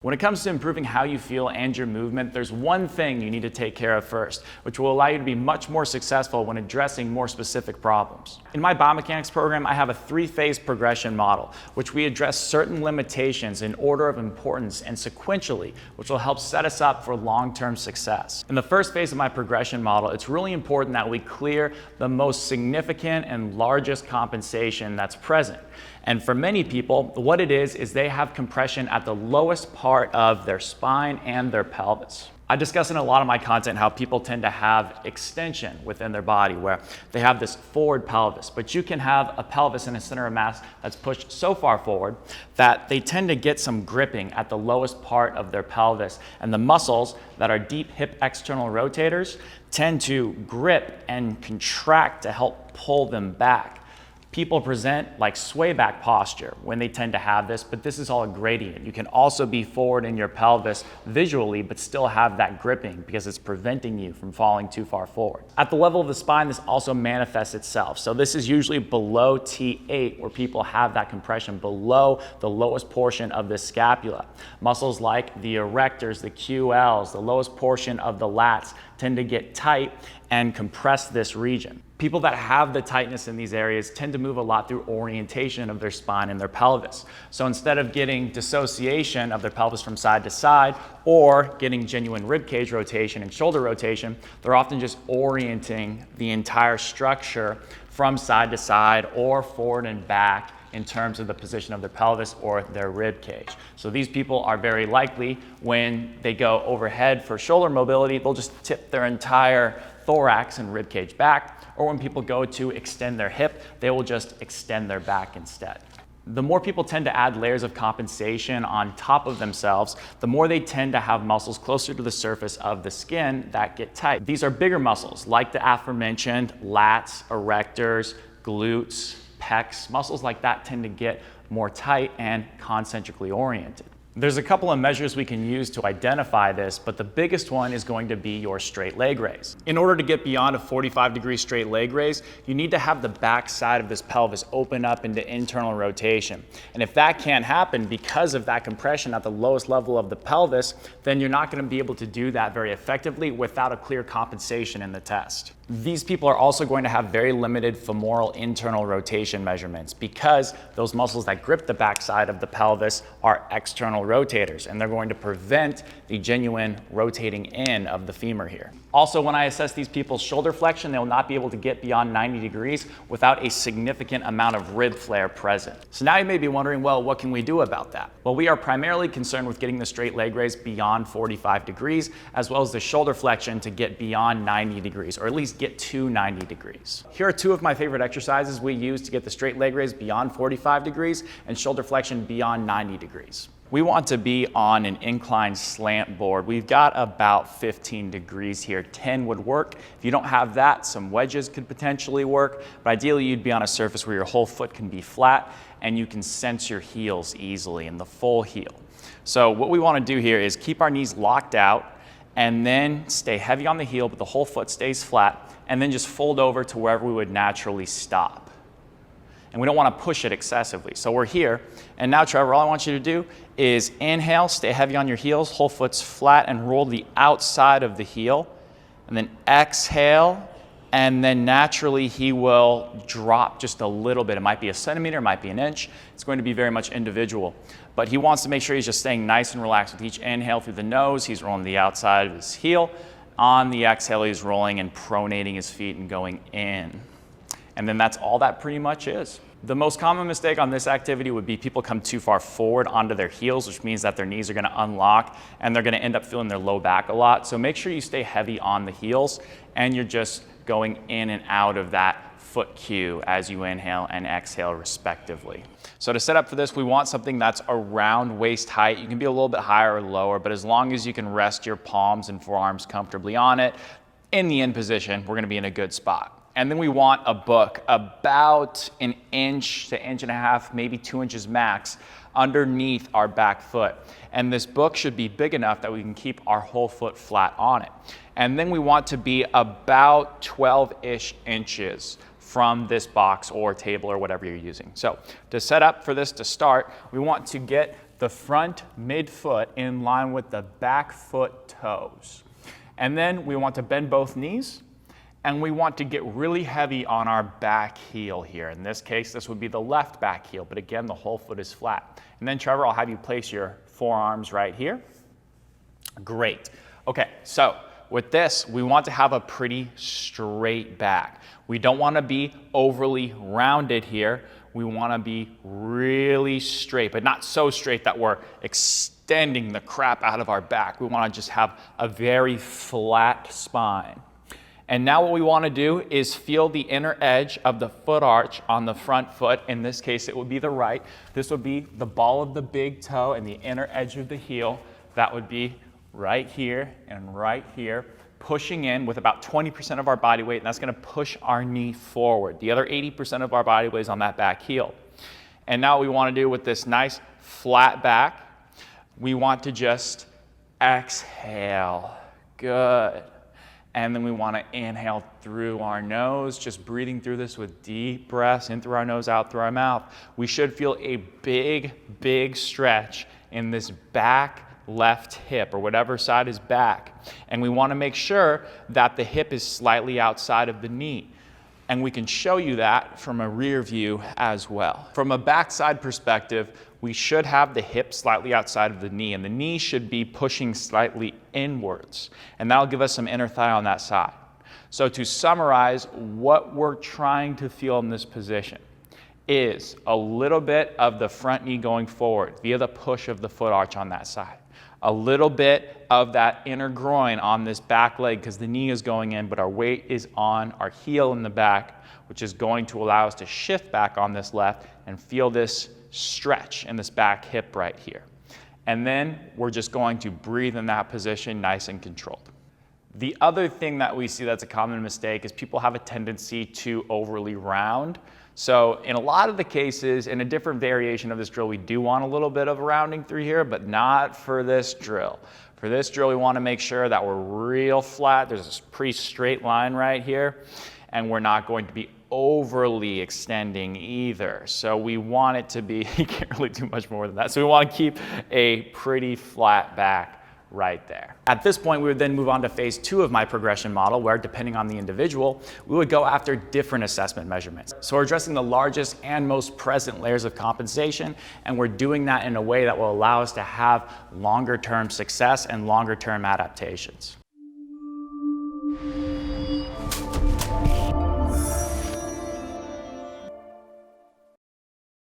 When it comes to improving how you feel and your movement, there's one thing you need to take care of first, which will allow you to be much more successful when addressing more specific problems. In my biomechanics program, I have a 3-phase progression model, which we address certain limitations in order of importance and sequentially, which will help set us up for long-term success. In the first phase of my progression model, it's really important that we clear the most significant and largest compensation that's present. And for many people, what it is they have compression at the lowest part of their spine and their pelvis. I discuss in a lot of my content how people tend to have extension within their body where they have this forward pelvis, but you can have a pelvis and a center of mass that's pushed so far forward that they tend to get some gripping at the lowest part of their pelvis, and the muscles that are deep hip external rotators tend to grip and contract to help pull them back. People present like sway back posture when they tend to have this, but this is all a gradient. You can also be forward in your pelvis visually, but still have that gripping because it's preventing you from falling too far forward. At the level of the spine, this also manifests itself. So this is usually below T8 where people have that compression below the lowest portion of the scapula. Muscles like the erectors, the QLs, the lowest portion of the lats tend to get tight and compress this region. People that have the tightness in these areas tend to move a lot through orientation of their spine and their pelvis. So instead of getting dissociation of their pelvis from side to side or getting genuine rib cage rotation and shoulder rotation, they're often just orienting the entire structure from side to side or forward and back in terms of the position of their pelvis or their rib cage. So these people are very likely, when they go overhead for shoulder mobility, they'll just tip their entire thorax and rib cage back, or when people go to extend their hip, they will just extend their back instead. The more people tend to add layers of compensation on top of themselves, the more they tend to have muscles closer to the surface of the skin that get tight. These are bigger muscles like the aforementioned lats, erectors, glutes, pecs. Muscles like that tend to get more tight and concentrically oriented. There's a couple of measures we can use to identify this, but the biggest one is going to be your straight leg raise. In order to get beyond a 45-degree straight leg raise, you need to have the back side of this pelvis open up into internal rotation. And if that can't happen because of that compression at the lowest level of the pelvis, then you're not going to be able to do that very effectively without a clear compensation in the test. These people are also going to have very limited femoral internal rotation measurements because those muscles that grip the backside of the pelvis are external rotators, and they're going to prevent the genuine rotating in of the femur here. Also, when I assess these people's shoulder flexion, they will not be able to get beyond 90 degrees without a significant amount of rib flare present. So now you may be wondering, well, what can we do about that? Well, we are primarily concerned with getting the straight leg raise beyond 45 degrees, as well as the shoulder flexion to get beyond 90 degrees, or at least get to 90 degrees. Here are two of my favorite exercises we use to get the straight leg raise beyond 45 degrees and shoulder flexion beyond 90 degrees. We want to be on an inclined slant board. We've got about 15 degrees here. 10 would work. If you don't have that, some wedges could potentially work, but ideally you'd be on a surface where your whole foot can be flat and you can sense your heels easily in the full heel. So what we want to do here is keep our knees locked out and then stay heavy on the heel, but the whole foot stays flat, and then just fold over to wherever we would naturally stop. And we don't want to push it excessively. So we're here, and now Trevor, all I want you to do is inhale, stay heavy on your heels, whole foot's flat, and roll the outside of the heel, and then exhale, and then naturally he will drop just a little bit. It might be a centimeter, it might be an inch. It's going to be very much individual. But he wants to make sure he's just staying nice and relaxed. With each inhale through the nose, he's rolling the outside of his heel. On the exhale, he's rolling and pronating his feet and going in. And then that's all that pretty much is. The most common mistake on this activity would be people come too far forward onto their heels, which means that their knees are going to unlock and they're going to end up feeling their low back a lot. So make sure you stay heavy on the heels and you're just going in and out of that foot cue as you inhale and exhale respectively. So to set up for this, we want something that's around waist height. You can be a little bit higher or lower, but as long as you can rest your palms and forearms comfortably on it, in the end position, we're going to be in a good spot. And then we want a book about an inch to inch and a half, maybe 2 inches max, underneath our back foot. And this book should be big enough that we can keep our whole foot flat on it. And then we want to be about 12-ish inches from this box or table or whatever you're using. So to set up for this to start, we want to get the front midfoot in line with the back foot toes. And then we want to bend both knees, and we want to get really heavy on our back heel here. In this case, this would be the left back heel, but again, the whole foot is flat. And then Trevor, I'll have you place your forearms right here. Great. Okay, so with this, we want to have a pretty straight back. We don't want to be overly rounded here. We want to be really straight, but not so straight that we're extending the crap out of our back. We want to just have a very flat spine. And now what we want to do is feel the inner edge of the foot arch on the front foot. In this case, it would be the right. This would be the ball of the big toe and the inner edge of the heel. That would be right here and right here, pushing in with about 20% of our body weight, and that's going to push our knee forward. The other 80% of our body weight is on that back heel. And now what we want to do with this nice flat back, we want to just exhale. Good. And then we want to inhale through our nose, just breathing through this with deep breaths in through our nose, out through our mouth. We should feel a big, big stretch in this back left hip, or whatever side is back. And we want to make sure that the hip is slightly outside of the knee. And we can show you that from a rear view as well. From a backside perspective, we should have the hip slightly outside of the knee, and the knee should be pushing slightly inwards. And that'll give us some inner thigh on that side. So to summarize, what we're trying to feel in this position is a little bit of the front knee going forward via the push of the foot arch on that side. A little bit of that inner groin on this back leg because the knee is going in, but our weight is on our heel in the back, which is going to allow us to shift back on this left and feel this stretch in this back hip right here. And then we're just going to breathe in that position nice and controlled. The other thing that we see that's a common mistake is people have a tendency to overly round. So in a lot of the cases, in a different variation of this drill, we do want a little bit of rounding through here, but not for this drill. For this drill, we want to make sure that we're real flat. There's this pretty straight line right here, and we're not going to be overly extending either. So we want it to be, you can't really do much more than that. So we want to keep a pretty flat back right there. At this point, we would then move on to phase 2 of my progression model, where depending on the individual, we would go after different assessment measurements. So we're addressing the largest and most present layers of compensation, and we're doing that in a way that will allow us to have longer term success and longer term adaptations.